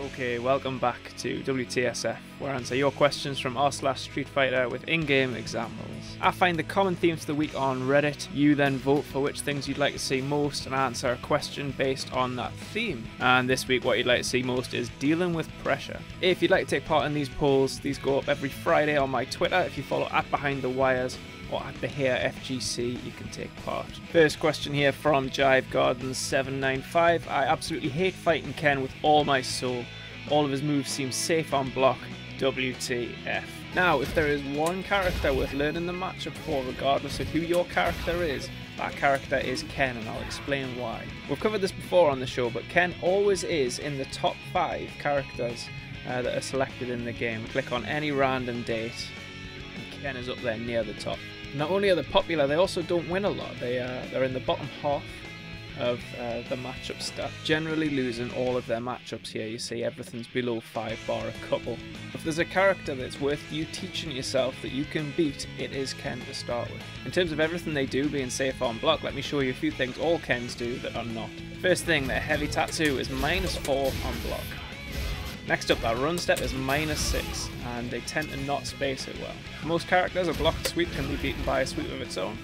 Okay, welcome back to WTSF, where I answer your questions from r/StreetFighter with in-game examples. I find the common themes for the week on Reddit, you then vote for which things you'd like to see most and answer a question based on that theme. And this week what you'd like to see most is dealing with pressure. If you'd like to take part in these polls, these go up every Friday on my Twitter. If you follow @BehindTheWires or @BehareFGC, you can take part. First question here from JiveGardens795. I absolutely hate fighting Ken with all my soul. All of his moves seem safe on block. WTF. Now, if there is one character worth learning the matchup for, regardless of who your character is, that character is Ken, and I'll explain why. We've covered this before on the show, but Ken always is in the top 5 characters that are selected in the game. Click on any random date, and Ken is up there near the top. Not only are they popular, they also don't win a lot. They're in the bottom half of the matchup stat, generally losing all of their matchups here. You see everything's below 5 bar a couple. If there's a character that's worth you teaching yourself that you can beat, it is Ken to start with. In terms of everything they do being safe on block, let me show you a few things all Kens do that are not. First thing, their heavy tattoo is -4 on block. Next up, that run step is -6, and they tend to not space it well. For most characters, a blocked sweep can be beaten by a sweep of its own,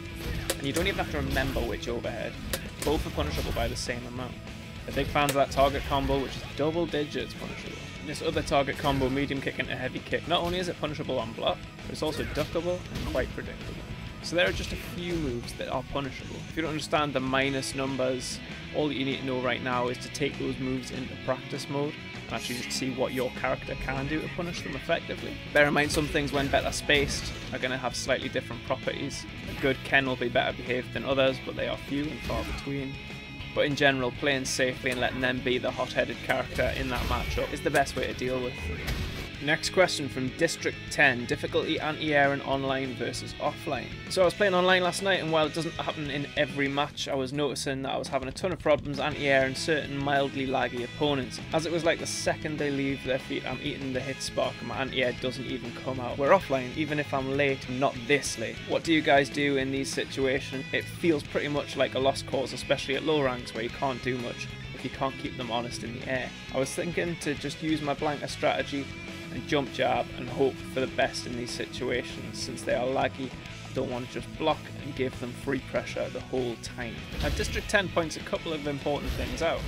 and you don't even have to remember which overhead. Both are punishable by the same amount. They're big fans of that target combo, which is double digits punishable. This other target combo, medium kick into heavy kick, not only is it punishable on block, but it's also duckable and quite predictable. So there are just a few moves that are punishable. If you don't understand the minus numbers, all that you need to know right now is to take those moves into practice mode and actually just see what your character can do to punish them effectively. Bear in mind, some things when better spaced are going to have slightly different properties. A good Ken will be better behaved than others, but they are few and far between. But in general, playing safely and letting them be the hot-headed character in that matchup is the best way to deal with them. Next question from District 10, difficulty anti-air in online versus offline. So I was playing online last night, and while it doesn't happen in every match, I was noticing that I was having a ton of problems anti-air in certain mildly laggy opponents. As it was like the second they leave their feet, I'm eating the hit spark and my anti-air doesn't even come out. We're offline, even if I'm late, not this late. What do you guys do in these situations? It feels pretty much like a lost cause, especially at low ranks where you can't do much if you can't keep them honest in the air. I was thinking to just use my blanker strategy and jump jab and hope for the best in these situations. Since they are laggy, I don't want to just block and give them free pressure the whole time. Now, District 10 points a couple of important things out.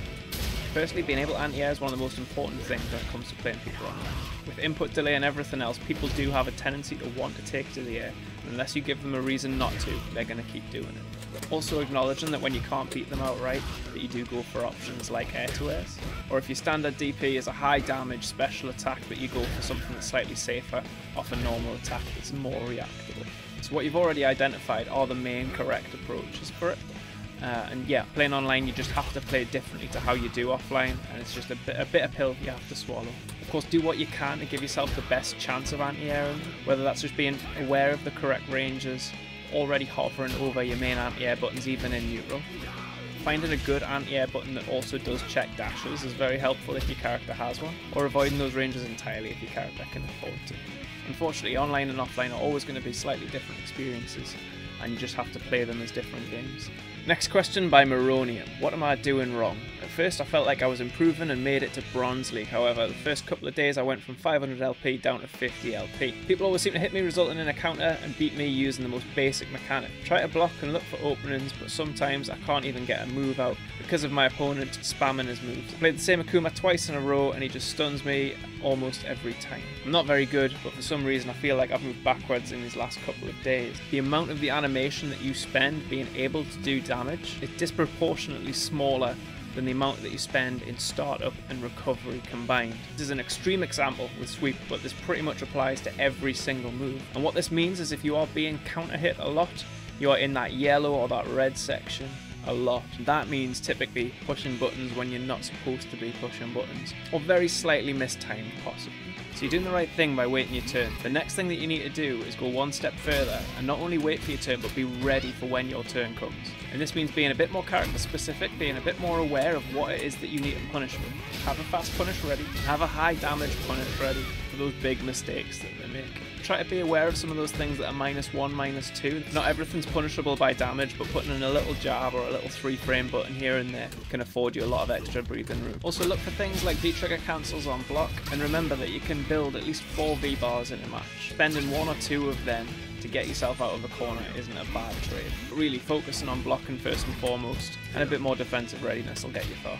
Firstly, being able to anti-air is one of the most important things when it comes to playing people online. With input delay and everything else, people do have a tendency to want to take to the air, and unless you give them a reason not to, they're going to keep doing it. Also acknowledging that when you can't beat them outright, that you do go for options like air-to-airs. Or if your standard DP is a high damage special attack, that you go for something that's slightly safer off a normal attack that's more reactable. So what you've already identified are the main correct approaches for it. And yeah, playing online, you just have to play differently to how you do offline, and it's just a bitter pill you have to swallow. Of course, do what you can to give yourself the best chance of anti-airing, whether that's just being aware of the correct ranges, already hovering over your main anti-air buttons even in neutral. Finding a good anti-air button that also does check dashes is very helpful if your character has one, or avoiding those ranges entirely if your character can afford to. Unfortunately, online and offline are always going to be slightly different experiences, and you just have to play them as different games. Next question by Maronian. What am I doing wrong? At first I felt like I was improving and made it to Bronze League. However, the first couple of days I went from 500 LP down to 50 LP. People always seem to hit me, resulting in a counter, and beat me using the most basic mechanic. Try to block and look for openings, but sometimes I can't even get a move out because of my opponent spamming his moves. I played the same Akuma twice in a row and he just stuns me almost every time. I'm not very good, but for some reason I feel like I've moved backwards in these last couple of days. The amount of the animation that you spend being able to do damage is disproportionately smaller than the amount that you spend in startup and recovery combined. This is an extreme example with sweep, but this pretty much applies to every single move. And what this means is if you are being counter hit a lot, you are in that yellow or that red section a lot. That means typically pushing buttons when you're not supposed to be pushing buttons, or very slightly mistimed possibly. So you're doing the right thing by waiting your turn. The next thing that you need to do is go one step further and not only wait for your turn, but be ready for when your turn comes. And this means being a bit more character specific, being a bit more aware of what it is that you need to punish with. Have a fast punish ready, have a high damage punish ready, for those big mistakes that they make. Try to be aware of some of those things that are -1, -2. Not everything's punishable by damage, but putting in a little jab or a little 3-frame button here and there can afford you a lot of extra breathing room. Also look for things like V-trigger cancels on block, and remember that you can build at least 4 V-bars in a match. Spending 1 or 2 of them to get yourself out of the corner isn't a bad trade. But really focusing on blocking first and foremost, and a bit more defensive readiness will get you far.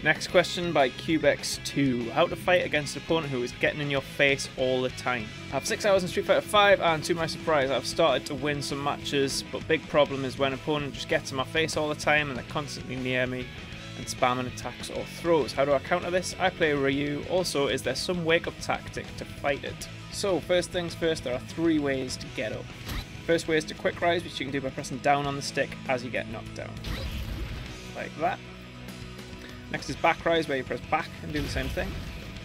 Next question by Cubex2. How to fight against an opponent who is getting in your face all the time. I have 6 hours in Street Fighter 5 and to my surprise I've started to win some matches, but big problem is when an opponent just gets in my face all the time and they're constantly near me and spamming attacks or throws. How do I counter this? I play Ryu. Also, is there some wake up tactic to fight it? So first things first, there are 3 ways to get up. First way is to quick rise, which you can do by pressing down on the stick as you get knocked down. Like that. Next is back rise, where you press back and do the same thing,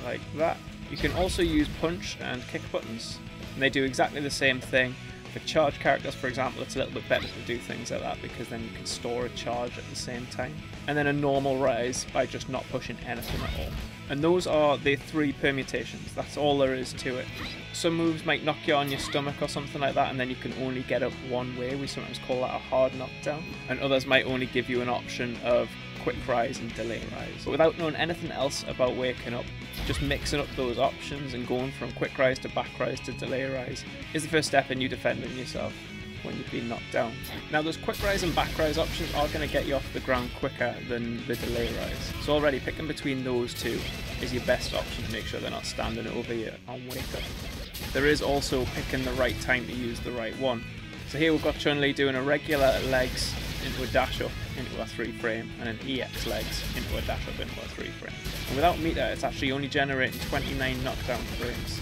like that. You can also use punch and kick buttons, and they do exactly the same thing. For charge characters, for example, it's a little bit better to do things like that because then you can store a charge at the same time. And then a normal rise by just not pushing anything at all. And those are the 3 permutations, that's all there is to it. Some moves might knock you on your stomach or something like that, and then you can only get up one way. We sometimes call that a hard knockdown. And others might only give you an option of quick rise and delay rise. But without knowing anything else about waking up, just mixing up those options and going from quick rise to back rise to delay rise is the first step in you defending yourself when you've been knocked down. Now those quick rise and back rise options are going to get you off the ground quicker than the delay rise. So already picking between those 2 is your best option to make sure they're not standing over you on wake up. There is also picking the right time to use the right one. So here we've got Chun-Li doing a regular legs into a dash up into a 3-frame and an EX legs into a dash up into a 3-frame. And without meter, it's actually only generating 29 knockdown frames.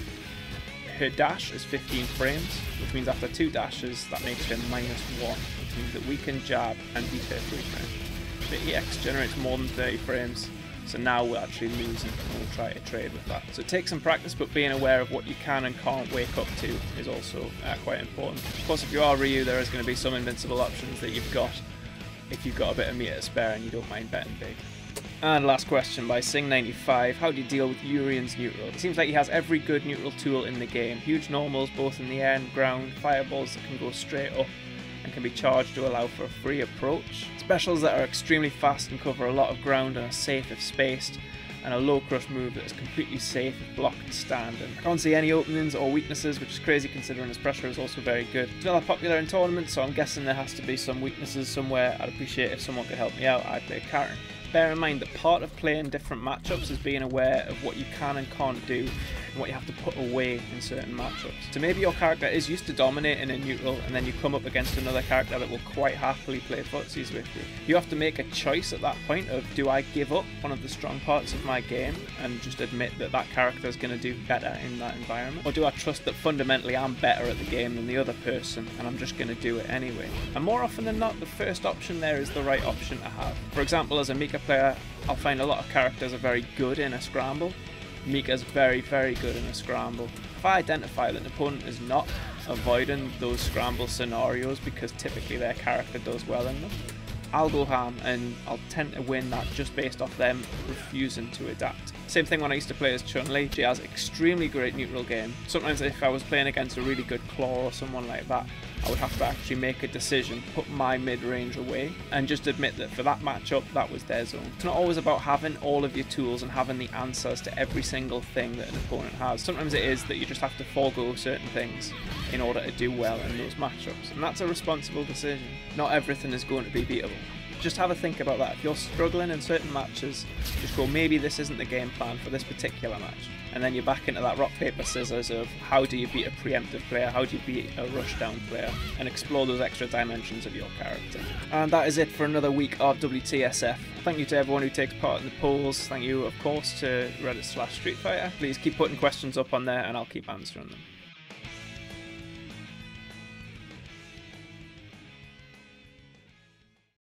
Her dash is 15 frames, which means after 2 dashes that makes her -1, which means that we can jab and beat her 3 frames. The EX generates more than 30 frames, so now we're actually losing and we'll try to trade with that. So it takes some practice, but being aware of what you can and can't wake up to is also quite important. Of course, if you are Ryu, there is going to be some invincible options that you've got if you've got a bit of meter to spare and you don't mind betting big. And last question by Sing95. How do you deal with Urian's neutral? It seems like he has every good neutral tool in the game. Huge normals both in the air and ground, fireballs that can go straight up and can be charged to allow for a free approach, specials that are extremely fast and cover a lot of ground and are safe if spaced, and a low crush move that is completely safe if blocked and standing. I can't see any openings or weaknesses, which is crazy considering his pressure is also very good. It's not that popular in tournaments, so I'm guessing there has to be some weaknesses somewhere. I'd appreciate if someone could help me out. I play Karen. Bear in mind that part of playing different matchups is being aware of what you can and can't do and what you have to put away in certain matchups. So maybe your character is used to dominating in neutral and then you come up against another character that will quite happily play footsies with you. You have to make a choice at that point of, do I give up one of the strong parts of my game and just admit that that character is going to do better in that environment? Or do I trust that fundamentally I'm better at the game than the other person and I'm just going to do it anyway? And more often than not, the first option there is the right option to have. For example, as a Mika player, I'll find a lot of characters are very good in a scramble. Mika's very, very good in a scramble. If I identify that an opponent is not avoiding those scramble scenarios because typically their character does well in them, I'll go ham and I'll tend to win that just based off them refusing to adapt. Same thing when I used to play as Chun-Li. She has extremely great neutral game. Sometimes if I was playing against a really good Claw or someone like that, I would have to actually make a decision, put my mid-range away, and just admit that for that matchup, that was their zone. It's not always about having all of your tools and having the answers to every single thing that an opponent has. Sometimes it is that you just have to forego certain things in order to do well in those matchups, and that's a responsible decision. Not everything is going to be beatable. Just have a think about that. If you're struggling in certain matches, just go, maybe this isn't the game plan for this particular match. And then you're back into that rock, paper, scissors of how do you beat a preemptive player, how do you beat a rushdown player, and explore those extra dimensions of your character. And that is it for another week of WTSF. Thank you to everyone who takes part in the polls. Thank you, of course, to Reddit/StreetFighter. Please keep putting questions up on there and I'll keep answering them.